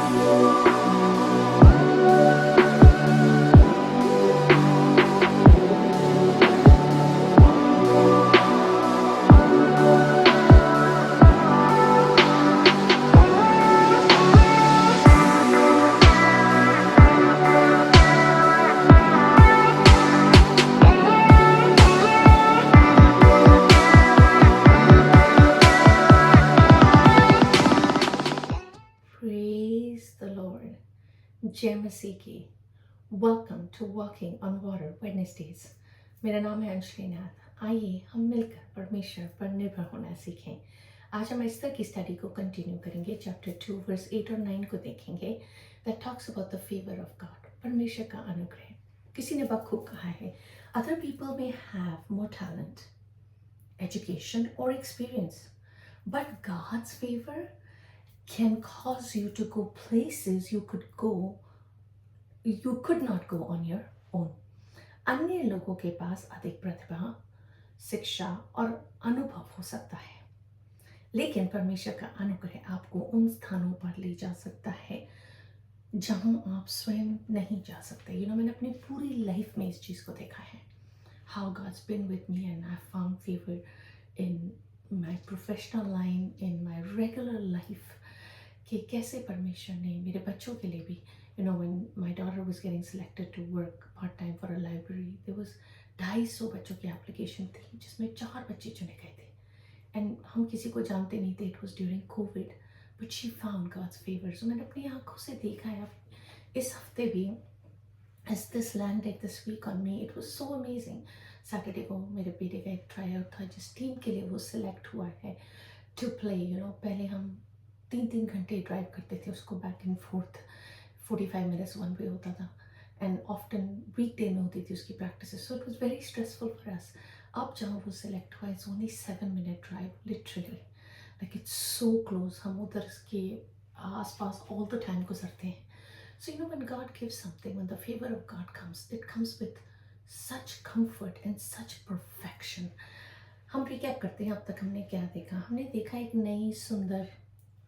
Praise the Lord. जय मसीह की। Welcome to walking on water Wednesdays. मेरा नाम है अंशली नाथ। आइए हम मिलकर परमेश्वर पर निर्भर होना सीखें। आज हम एस्तर की स्टडी को कंटिन्यू करेंगे। चैप्टर 2 वर्स 8 और 9 को देखेंगे। That talks about the favour of God, परमेश्वर का अनुग्रह। किसी ने बखूब कहा है, other people may have more talent, education or experience, but God's favor can cause you to go places you could not go on your own. अन्य लोगों के पास अधिक प्रतिभा, शिक्षा और अनुभव हो सकता है, लेकिन परमेश्वर का अनुग्रह आपको उन स्थानों पर ले जा सकता है जहां आप स्वयं नहीं जा सकते। मैंने अपनी पूरी लाइफ में इस चीज़ को देखा है। How God's been with me and I found favor in my professional line, in my regular life. कि कैसे परमेश्वर ने मेरे बच्चों के लिए भी, when my daughter was getting selected to work part time for a library, there was 250 बच्चों की एप्लीकेशन थी जिसमें 4 बच्चे चुने गए थे। एंड हम किसी को जानते नहीं थे। It was during COVID, but she found God's favour. So मैंने अपनी आंखों से देखा है। इस हफ्ते भी as this landed this week on me, it was so amazing. Saturday को मेरे बेटे का एक ट्राई आउट था जिस टीम के लिए वो सिलेक्ट हुआ है टू प्ले। पहले हम 3 घंटे ड्राइव करते थे उसको back and fourth, 45 minutes one way होता था, एंड ऑफ्टन वीकडे में होती थी उसकी practice. So it was very stressful for us. अब जहाँ वो सिलेक्ट हुआ, it's only 7 minute drive, literally like it's so close. हम उधर के आस पास ऑल द टाइम गुजरते हैं। So when God gives something, when the favor of God comes, it comes with such comfort and such perfection. हम recap करते हैं। अब तक हमने क्या देखा? हमने देखा एक नई सुंदर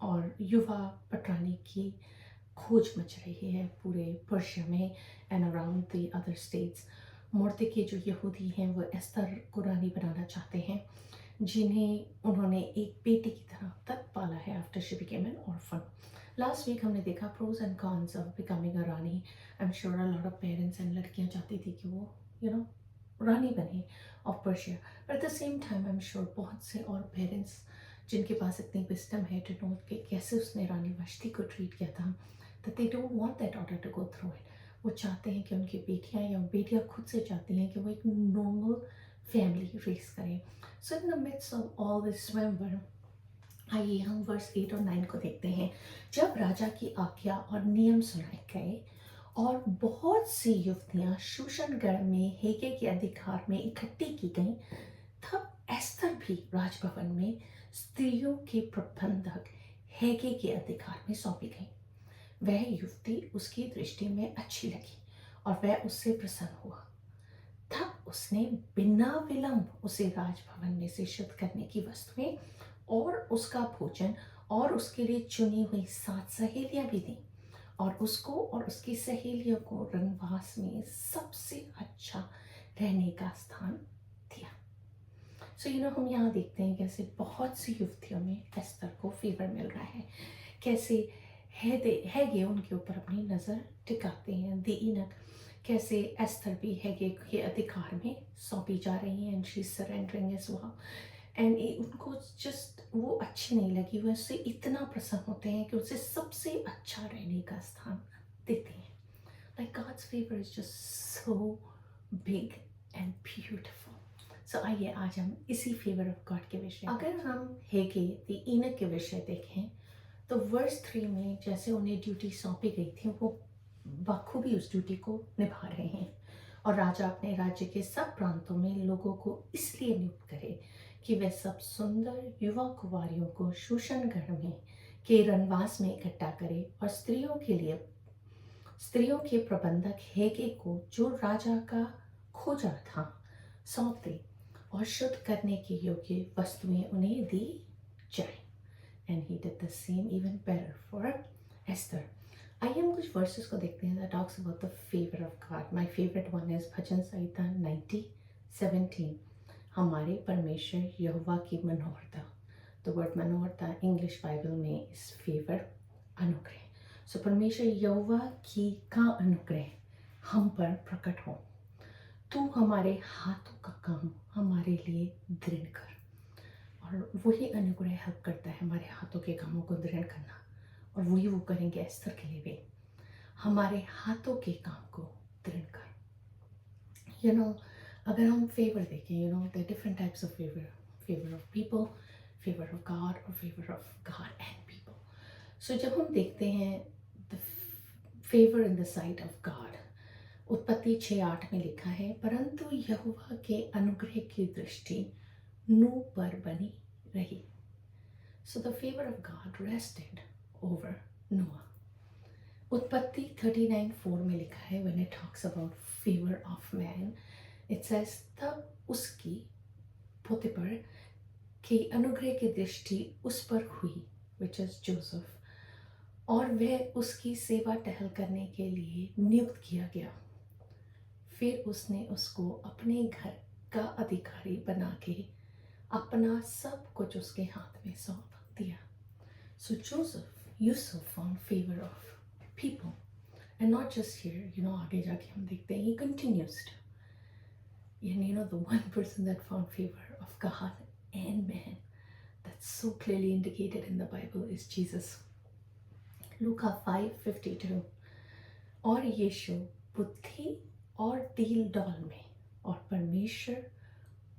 और युवा पटरानी की खोज मच रही है पूरे पर्शिया में and around the other states. Mordecai जो यहूदी हैं वो एस्तर को रानी बनाना चाहते हैं, जिन्हें उन्होंने एक बेटी की तरह तक पाला है after she became an orphan. Last week हमने देखा pros and cons of becoming a रानी। I am sure a lot of parents and लड़कियां चाहती थी कि वो रानी बने of Persia, but at the same time I am sure बहुत से और पेरेंट्स जिनके पास इतनी विस्डम है टू नो कि कैसे उसने रानी वश्ती को ट्रीट किया था, that they don't want that daughter to go through it. वो चाहते हैं कि उनकी बेटियां या बेटियां खुद से चाहती हैं कि वो एक नॉर्मल फैमिली रेस करें। So in the midst of all this swayamvar, आइए हम वर्स 8 और 9 को देखते हैं। जब राजा की आज्ञा और नियम सुनाए गए और बहुत सी युवतियां शूशनगढ़ में हेगे के अधिकार में इकट्ठी की गईं, तब एस्तर भी राजभवन में स्त्रियों के प्रबंधक हेगे के अधिकार में सौंपी गई। वह युवती उसकी दृष्टि में अच्छी लगी और वह उससे प्रसन्न हुआ। तब उसने बिना विलंब उसे राजभवन में से शुद्ध करने की वस्तुएं और उसका भोजन और उसके लिए चुनी हुई 7 सहेलियां भी दी और उसको और उसकी सहेलियों को रंगवास में सबसे अच्छा रहने का स्थान दिया। सो हम यहाँ देखते हैं कैसे बहुत सी युवतियों में एस्तर को फेवर मिल रहा है, कैसे हेगे उनके ऊपर अपनी नज़र टिकाते हैं। द इनक कैसे एस्तर भी हेगे के अधिकार में सौंपी जा रही है and she surrendering as well. And उनको जस्ट वो अच्छी नहीं लगी, वो उससे इतना प्रसन्न होते हैं कि उसे सबसे अच्छा रहने का स्थान देते हैं। Like God's favour is just so big and beautiful. So आइए आज हम इसी फेवर ऑफ गॉड के विषय, अगर हम हेगे द इनक के विषय देखें तो वर्स 3 में जैसे उन्हें ड्यूटी सौंपी गई थी वो बखूबी उस ड्यूटी को निभा रहे हैं। और राजा अपने राज्य के सब प्रांतों में लोगों को इसलिए नियुक्त करे कि वे सब सुंदर युवा कुंवारियों को शूशनगढ़ में के रनवास में इकट्ठा करे और स्त्रियों के प्रबंधक हेगे को जो राजा का खोजा था सौंप दे और शुद्ध करने के योग्य वस्तुएं उन्हें दी जाए। And he did the same even better for Esther. आइए हम कुछ वर्सेस को देखते हैं that talks about the favour of God. My favourite one is Bhajan Sanhita 90:17। हमारे परमेश्वर यहोवा की मनोहरता। द वर्ड मनोहरता इंग्लिश बाइबल में इस फेवर, अनुग्रह। सो परमेश्वर यहोवा की का अनुग्रह हम पर प्रकट हो। तू हमारे हाथों का काम हमारे लिए दृढ़ कर। और वही अनुग्रह हेल्प करता है हमारे हाथों के कामों को दृढ़ करना, और वही वो करेंगे एस्थर के लिए भी। हमारे हाथों के काम को दृढ़ कर। अगर हम फेवर देखें, the different types of favour, favour of people, favour of God और favour of God and people. So जब हम देखते हैं the favour in the sight of God, उत्पत्ति 6:8 में लिखा है, परंतु यहोवा के अनुग्रह की दृष्टि नूह पर बनी रही। So the favour of God rested over नोआ। उत्पत्ति 39:4 में लिखा है, when it talks about favour of man, it says तब उसकी पोतीपर की अनुग्रह की दृष्टि उस पर हुई, विच इज जोसेफ, और वह उसकी सेवा टहल करने के लिए नियुक्त किया गया। फिर उसने उसको अपने घर का अधिकारी बना के अपना सब कुछ उसके हाथ में सौंप दिया। So Joseph Yusuf found favour of people, and not just here, आगे जाके हम देखते हैं he continues to, and the one person that found favor of God and man that's so clearly indicated in the Bible is Jesus. Luka 5:52। और यीशु बुद्धि और deal doll में और परमेश्वर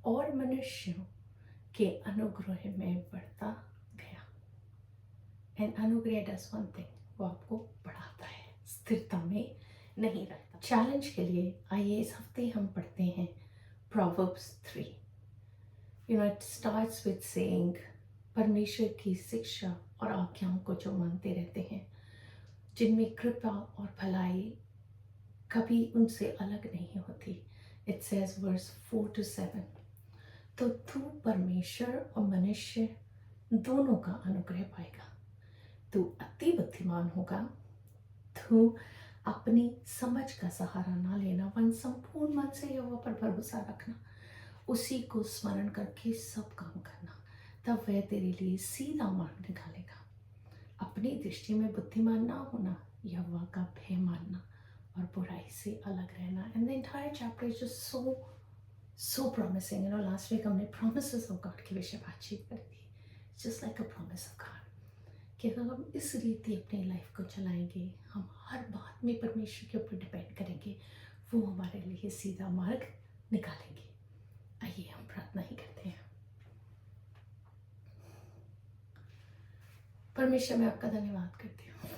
और मनुष्यों के अनुग्रह में बढ़ता गया। एंड अनुग्रह डज वन थिंग, वो आपको बढ़ाता है, स्थिरता में नहीं रखता। चैलेंज के लिए आइए इस हफ्ते हम पढ़ते हैं Proverbs 3। It starts with saying, परमेश्वर की शिक्षा और आज्ञाओं को जो मानते रहते हैं, जिनमें कृपा और भलाई कभी उनसे अलग नहीं होती। इट सेज वर्स 4-7, तो तू परमेश्वर और मनुष्य दोनों का अनुग्रह पाएगा। तू अति बुद्धिमान होगा, तू अपनी समझ का सहारा ना लेना, वन संपूर्ण मन से यहोवा पर भरोसा रखना, उसी को स्मरण करके सब काम करना, तब वह तेरे लिए सीधा मार्ग निकालेगा। अपनी दृष्टि में बुद्धिमान ना होना, यहोवा का भय मानना और बुराई से अलग रहना। And the entire chapter is just so promising. Last week हमने promises of God के विषय बातचीत करी थी। Just like a promise of God, कि अगर हम इस रीति अपनी लाइफ को चलाएंगे, हम हर बात में परमेश्वर के ऊपर डिपेंड करेंगे, वो हमारे लिए सीधा मार्ग निकालेंगे। आइए हम प्रार्थना ही करते हैं। परमेश्वर, मैं आपका धन्यवाद करती हूँ।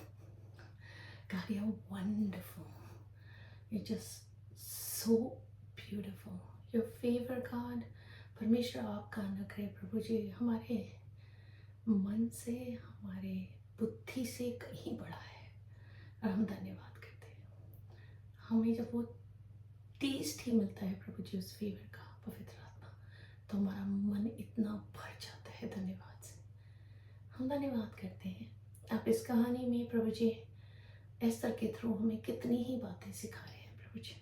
God, you're wonderful. You're just so beautiful. Your favor, God, परमेश्वर आपका अनुग्रह प्रभु जी हमारे मन से, हमारे बुद्धि से कहीं बड़ा है, और हम धन्यवाद करते हैं। हमें जब वो टेस्ट ही मिलता है प्रभु जी उस फेवर का, पवित्र आत्मा, तो हमारा मन इतना भर जाता है धन्यवाद से। हम धन्यवाद करते हैं। आप इस कहानी में प्रभु जी एस्थर के थ्रू हमें कितनी ही बातें सिखा रहे हैं प्रभु जी,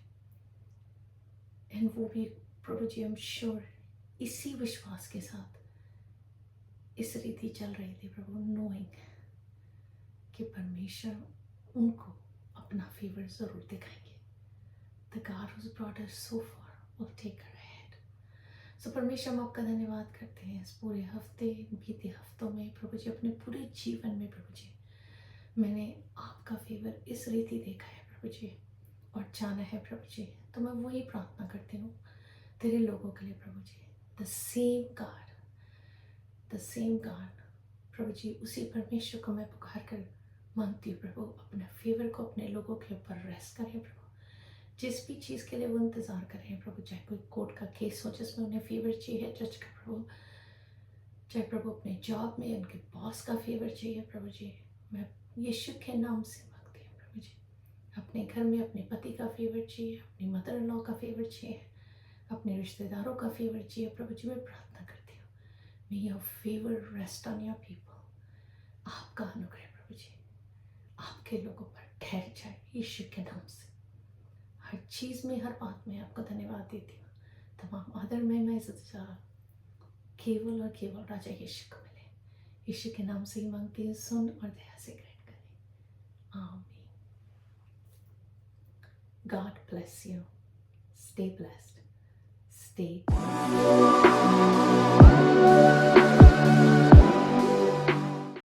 एंड वो भी प्रभु जी हम श्योर इसी विश्वास के साथ इस रीति चल रही थी प्रभु, नोइंग कि परमेश्वर उनको अपना फेवर जरूर दिखाएंगे। The God who's brought us so far will take us ahead. So परमेश्वर, हम आपका धन्यवाद करते हैं इस पूरे हफ्ते, बीते हफ्तों में प्रभु जी, अपने पूरे जीवन में प्रभु जी, मैंने आपका फेवर इस रीति देखा है प्रभु जी और जाना है प्रभु जी। तो मैं वही प्रार्थना करती हूँ तेरे लोगों के लिए प्रभु जी, द सेम गॉड प्रभु जी, उसी परमेश्वर को मैं पुकार कर मांगती हूँ प्रभु, अपने फेवर को अपने लोगों के ऊपर रेस्ट करें प्रभु। जिस भी चीज़ के लिए वो इंतज़ार कर रहे हैं प्रभु, चाहे कोई कोर्ट का केस हो जिसमें उन्हें फेवर चाहिए जज का प्रभु, चाहे प्रभु अपने जॉब में उनके बॉस का फेवर चाहिए प्रभु जी, मैं यीशु के नाम से मांगती हूँ प्रभु जी। अपने घर में अपने पति का फेवर चाहिए, अपनी मदर इन लॉ का फेवर चाहिए, अपने रिश्तेदारों का फेवर चाहिए प्रभु जी। मैं प्रार्थना करती हूँ, मे your favour rest on your people. आपका अनुग्रह प्रभु जी, आपके आपके लोगों पर ठहर जाए यीशु के नाम से। हर चीज़ में, हर बात में आपको धन्यवाद देती हूँ। तमाम आदर में सच्चा केवल और केवल राजा यीशु को मिले। यीशु के नाम से ही मांगती हूँ, सुन और दया से ग्रहण करें। आमीन। God bless you. Stay blessed. Stay blessed.